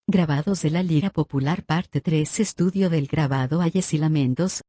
Grabados de la Lira Popular Parte 3 Estudio del grabado Ayes y Lamentos.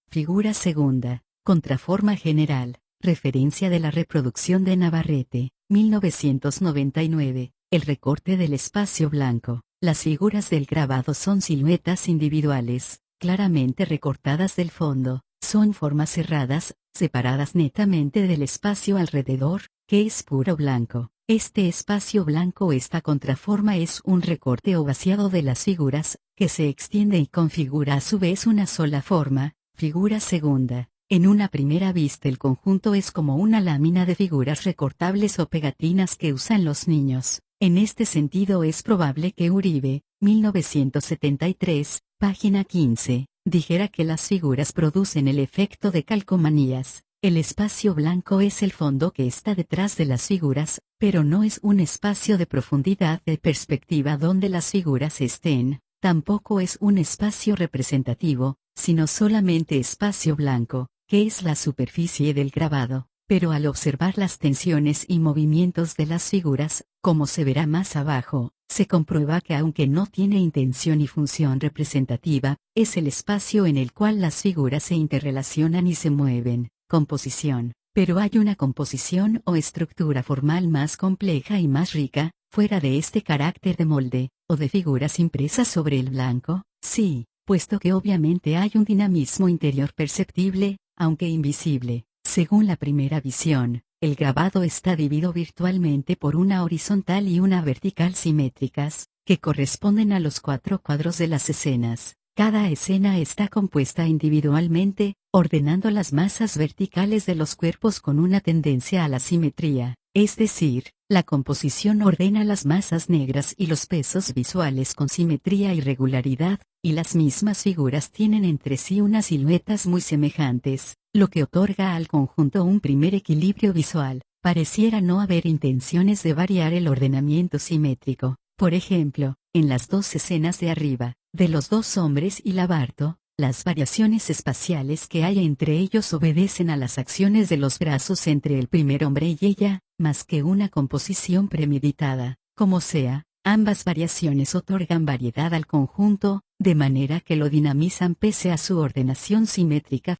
Figura segunda, contraforma general, referencia de la reproducción de Navarrete, 1999, el recorte del espacio blanco. Las figuras del grabado son siluetas individuales, claramente recortadas del fondo, son formas cerradas, separadas netamente del espacio alrededor, que es puro blanco. Este espacio blanco o esta contraforma es un recorte o vaciado de las figuras, que se extiende y configura a su vez una sola forma. Figura segunda. En una primera vista el conjunto es como una lámina de figuras recortables o pegatinas que usan los niños. En este sentido es probable que Uribe, 1973, página 15, dijera que las figuras producen el efecto de calcomanías. El espacio blanco es el fondo que está detrás de las figuras, pero no es un espacio de profundidad de perspectiva donde las figuras estén, tampoco es un espacio representativo, sino solamente espacio blanco, que es la superficie del grabado. Pero al observar las tensiones y movimientos de las figuras, como se verá más abajo, se comprueba que aunque no tiene intención y función representativa, es el espacio en el cual las figuras se interrelacionan y se mueven. Composición. Pero hay una composición o estructura formal más compleja y más rica, fuera de este carácter de molde, o de figuras impresas sobre el blanco. Sí, puesto que obviamente hay un dinamismo interior perceptible, aunque invisible. Según la primera visión, el grabado está dividido virtualmente por una horizontal y una vertical simétricas, que corresponden a los 4 cuadros de las escenas. Cada escena está compuesta individualmente, ordenando las masas verticales de los cuerpos con una tendencia a la simetría, es decir, la composición ordena las masas negras y los pesos visuales con simetría y regularidad, y las mismas figuras tienen entre sí unas siluetas muy semejantes, lo que otorga al conjunto un primer equilibrio visual. Pareciera no haber intenciones de variar el ordenamiento simétrico. Por ejemplo, en las dos escenas de arriba, de los dos hombres y Labarto, las variaciones espaciales que hay entre ellos obedecen a las acciones de los brazos entre el primer hombre y ella, más que una composición premeditada. Como sea, ambas variaciones otorgan variedad al conjunto, de manera que lo dinamizan pese a su ordenación simétrica.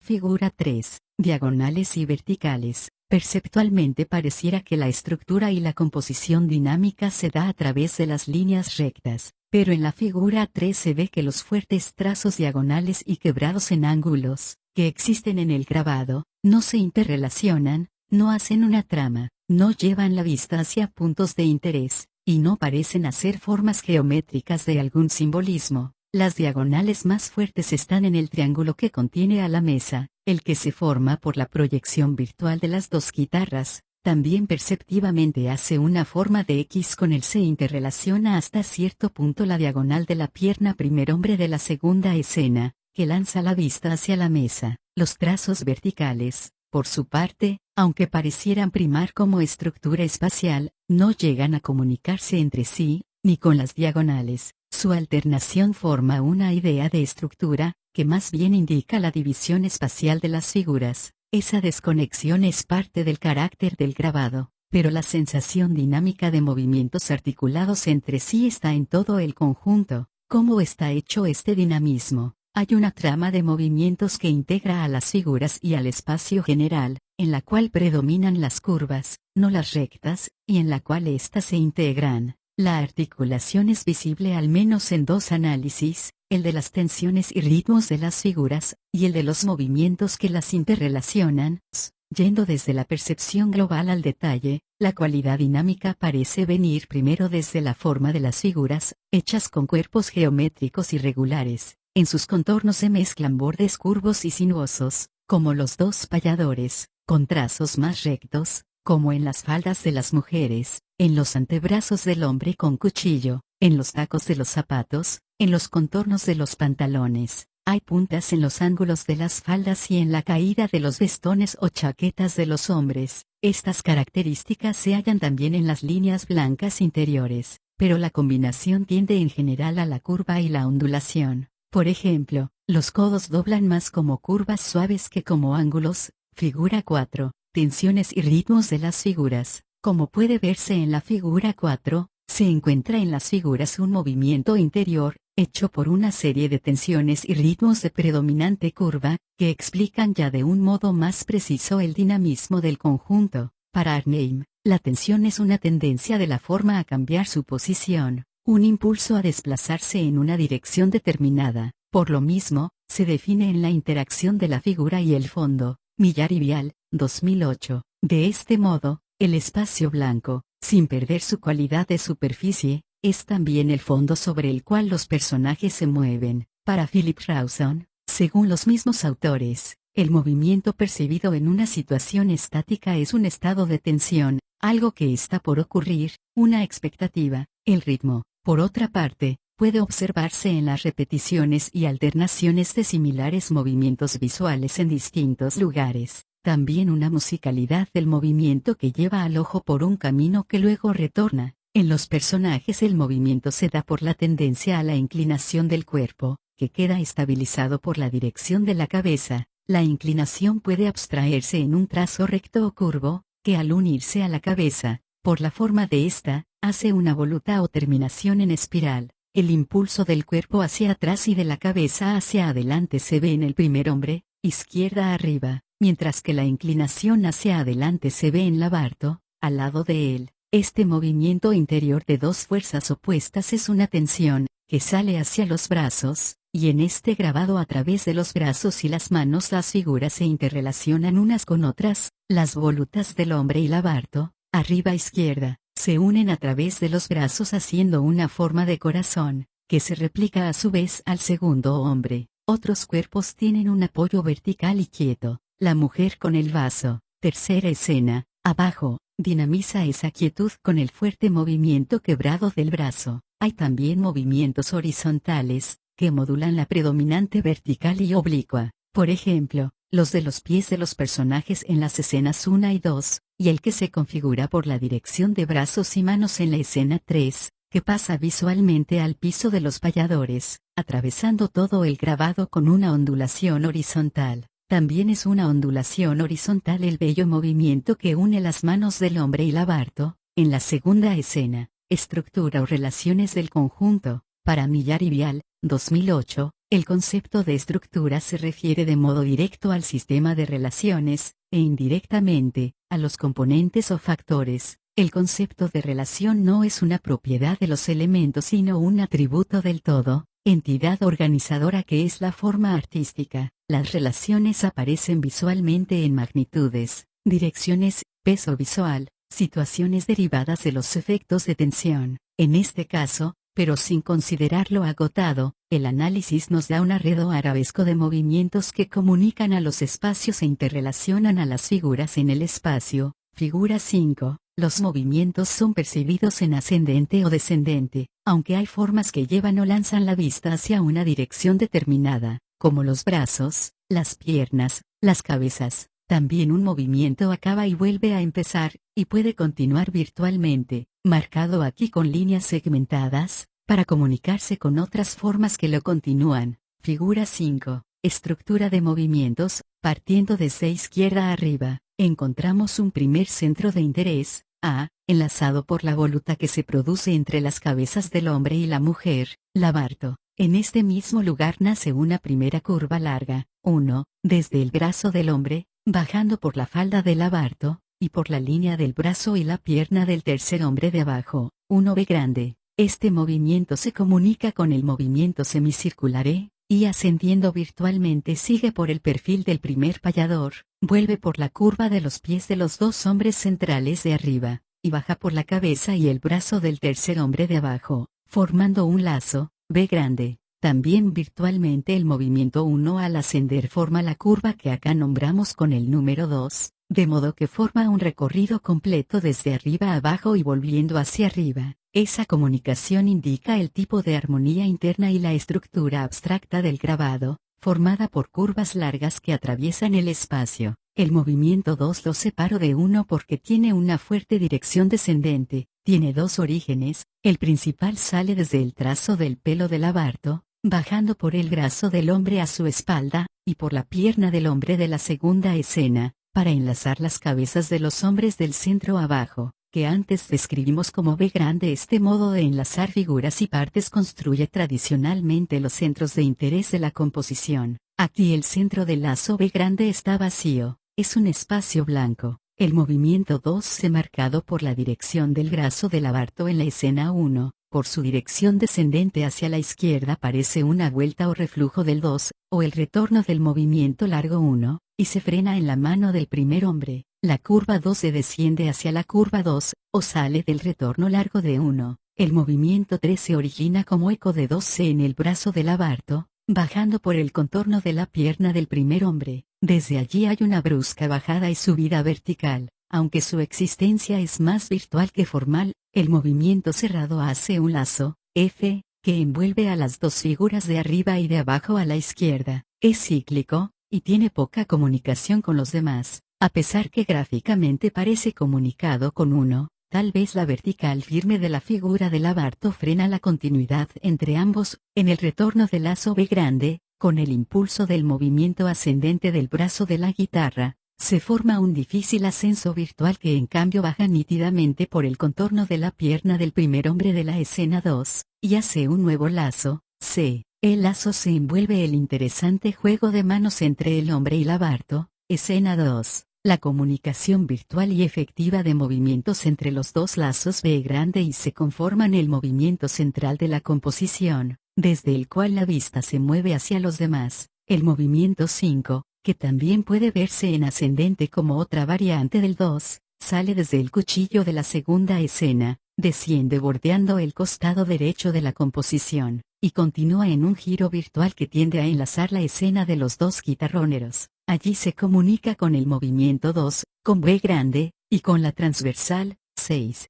Figura 3. Diagonales y verticales. Perceptualmente pareciera que la estructura y la composición dinámica se da a través de las líneas rectas, pero en la figura 3 se ve que los fuertes trazos diagonales y quebrados en ángulos, que existen en el grabado, no se interrelacionan, no hacen una trama, no llevan la vista hacia puntos de interés, y no parecen hacer formas geométricas de algún simbolismo. Las diagonales más fuertes están en el triángulo que contiene a la mesa, el que se forma por la proyección virtual de las dos guitarras. También perceptivamente hace una forma de X con él se interrelaciona hasta cierto punto la diagonal de la pierna primer hombre de la segunda escena, que lanza la vista hacia la mesa. Los trazos verticales, por su parte, aunque parecieran primar como estructura espacial, no llegan a comunicarse entre sí, ni con las diagonales. Su alternación forma una idea de estructura, que más bien indica la división espacial de las figuras. Esa desconexión es parte del carácter del grabado, pero la sensación dinámica de movimientos articulados entre sí está en todo el conjunto. ¿Cómo está hecho este dinamismo? Hay una trama de movimientos que integra a las figuras y al espacio general, en la cual predominan las curvas, no las rectas, y en la cual éstas se integran. La articulación es visible al menos en dos análisis, el de las tensiones y ritmos de las figuras, y el de los movimientos que las interrelacionan. Yendo desde la percepción global al detalle, la cualidad dinámica parece venir primero desde la forma de las figuras, hechas con cuerpos geométricos irregulares. En sus contornos se mezclan bordes curvos y sinuosos, como los dos payadores, con trazos más rectos, como en las faldas de las mujeres, en los antebrazos del hombre con cuchillo, en los tacos de los zapatos, en los contornos de los pantalones. Hay puntas en los ángulos de las faldas y en la caída de los vestones o chaquetas de los hombres. Estas características se hallan también en las líneas blancas interiores, pero la combinación tiende en general a la curva y la ondulación. Por ejemplo, los codos doblan más como curvas suaves que como ángulos. Figura 4. Tensiones y ritmos de las figuras. Como puede verse en la figura 4, se encuentra en las figuras un movimiento interior, hecho por una serie de tensiones y ritmos de predominante curva, que explican ya de un modo más preciso el dinamismo del conjunto. Para Arnheim, la tensión es una tendencia de la forma a cambiar su posición, un impulso a desplazarse en una dirección determinada. Por lo mismo, se define en la interacción de la figura y el fondo. Millar y Vial, 2008. De este modo, el espacio blanco, sin perder su cualidad de superficie, es también el fondo sobre el cual los personajes se mueven. Para Philip Rawson, según los mismos autores, el movimiento percibido en una situación estática es un estado de tensión, algo que está por ocurrir, una expectativa. El ritmo, por otra parte, puede observarse en las repeticiones y alternaciones de similares movimientos visuales en distintos lugares. También una musicalidad del movimiento que lleva al ojo por un camino que luego retorna. En los personajes el movimiento se da por la tendencia a la inclinación del cuerpo, que queda estabilizado por la dirección de la cabeza. La inclinación puede abstraerse en un trazo recto o curvo, que al unirse a la cabeza, por la forma de ésta, hace una voluta o terminación en espiral. El impulso del cuerpo hacia atrás y de la cabeza hacia adelante se ve en el primer hombre, izquierda arriba, mientras que la inclinación hacia adelante se ve en Labarto, al lado de él. Este movimiento interior de dos fuerzas opuestas es una tensión, que sale hacia los brazos, y en este grabado a través de los brazos y las manos las figuras se interrelacionan unas con otras. Las volutas del hombre y Labarto, arriba izquierda, se unen a través de los brazos haciendo una forma de corazón, que se replica a su vez al segundo hombre. Otros cuerpos tienen un apoyo vertical y quieto. La mujer con el vaso, tercera escena, abajo, dinamiza esa quietud con el fuerte movimiento quebrado del brazo. Hay también movimientos horizontales, que modulan la predominante vertical y oblicua. Por ejemplo, los de los pies de los personajes en las escenas 1 y 2, y el que se configura por la dirección de brazos y manos en la escena 3, que pasa visualmente al piso de los payadores, atravesando todo el grabado con una ondulación horizontal. También es una ondulación horizontal el bello movimiento que une las manos del hombre y Labarto, en la segunda escena, estructura o relaciones del conjunto. Para Millar y Vial, 2008, el concepto de estructura se refiere de modo directo al sistema de relaciones, e indirectamente, a los componentes o factores. El concepto de relación no es una propiedad de los elementos sino un atributo del todo, entidad organizadora que es la forma artística. Las relaciones aparecen visualmente en magnitudes, direcciones, peso visual, situaciones derivadas de los efectos de tensión. En este caso, pero sin considerarlo agotado, el análisis nos da un arredo arabesco de movimientos que comunican a los espacios e interrelacionan a las figuras en el espacio. Figura 5. Los movimientos son percibidos en ascendente o descendente, aunque hay formas que llevan o lanzan la vista hacia una dirección determinada, como los brazos, las piernas, las cabezas. También un movimiento acaba y vuelve a empezar, y puede continuar virtualmente, marcado aquí con líneas segmentadas, para comunicarse con otras formas que lo continúan. Figura 5. Estructura de movimientos. Partiendo desde izquierda arriba, encontramos un primer centro de interés, A, enlazado por la voluta que se produce entre las cabezas del hombre y la mujer, Labarto. En este mismo lugar nace una primera curva larga, 1, desde el brazo del hombre, bajando por la falda del Labarto, y por la línea del brazo y la pierna del tercer hombre de abajo, 1B grande. Este movimiento se comunica con el movimiento semicircular E, y ascendiendo virtualmente sigue por el perfil del primer payador, vuelve por la curva de los pies de los dos hombres centrales de arriba, y baja por la cabeza y el brazo del tercer hombre de abajo, formando un lazo, B grande. También virtualmente el movimiento 1 al ascender forma la curva que acá nombramos con el número 2, de modo que forma un recorrido completo desde arriba a abajo y volviendo hacia arriba. Esa comunicación indica el tipo de armonía interna y la estructura abstracta del grabado, formada por curvas largas que atraviesan el espacio. El movimiento 2 lo separo de 1 porque tiene una fuerte dirección descendente, tiene dos orígenes. El principal sale desde el trazo del pelo del Labarto, bajando por el brazo del hombre a su espalda, y por la pierna del hombre de la segunda escena, para enlazar las cabezas de los hombres del centro abajo. que antes describimos como B grande. Este modo de enlazar figuras y partes construye tradicionalmente los centros de interés de la composición. Aquí el centro del lazo B grande está vacío, es un espacio blanco. El movimiento 2 se marcado por la dirección del brazo de labarto en la escena 1, por su dirección descendente hacia la izquierda parece una vuelta o reflujo del 2, o el retorno del movimiento largo 1, y se frena en la mano del primer hombre. La curva 2 se desciende hacia la curva 2, o sale del retorno largo de 1. El movimiento 3 se origina como eco de 2C en el brazo del labarto, bajando por el contorno de la pierna del primer hombre. Desde allí hay una brusca bajada y subida vertical. Aunque su existencia es más virtual que formal, el movimiento cerrado hace un lazo, F, que envuelve a las dos figuras de arriba y de abajo a la izquierda. Es cíclico, y tiene poca comunicación con los demás. A pesar que gráficamente parece comunicado con uno, tal vez la vertical firme de la figura de labarto frena la continuidad entre ambos. En el retorno del lazo B grande, con el impulso del movimiento ascendente del brazo de la guitarra, se forma un difícil ascenso virtual que en cambio baja nítidamente por el contorno de la pierna del primer hombre de la escena 2, y hace un nuevo lazo, C. El lazo se envuelve el interesante juego de manos entre el hombre y labarto, escena 2. La comunicación virtual y efectiva de movimientos entre los dos lazos B grande y C conforman el movimiento central de la composición, desde el cual la vista se mueve hacia los demás. El movimiento 5, que también puede verse en ascendente como otra variante del 2, sale desde el cuchillo de la segunda escena, desciende bordeando el costado derecho de la composición, y continúa en un giro virtual que tiende a enlazar la escena de los dos guitarroneros. Allí se comunica con el movimiento 2, con B grande, y con la transversal, 6.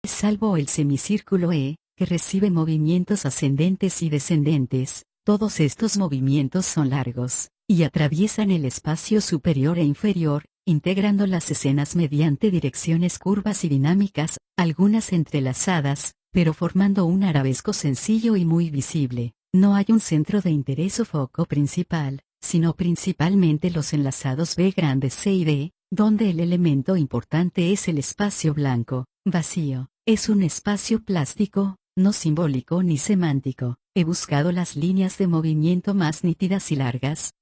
Salvo el semicírculo E, que recibe movimientos ascendentes y descendentes, todos estos movimientos son largos, y atraviesan el espacio superior e inferior, integrando las escenas mediante direcciones curvas y dinámicas, algunas entrelazadas, pero formando un arabesco sencillo y muy visible. No hay un centro de interés o foco principal, sino principalmente los enlazados B grandes C y D, donde el elemento importante es el espacio blanco, vacío. Es un espacio plástico, no simbólico ni semántico. He buscado las líneas de movimiento más nítidas y largas,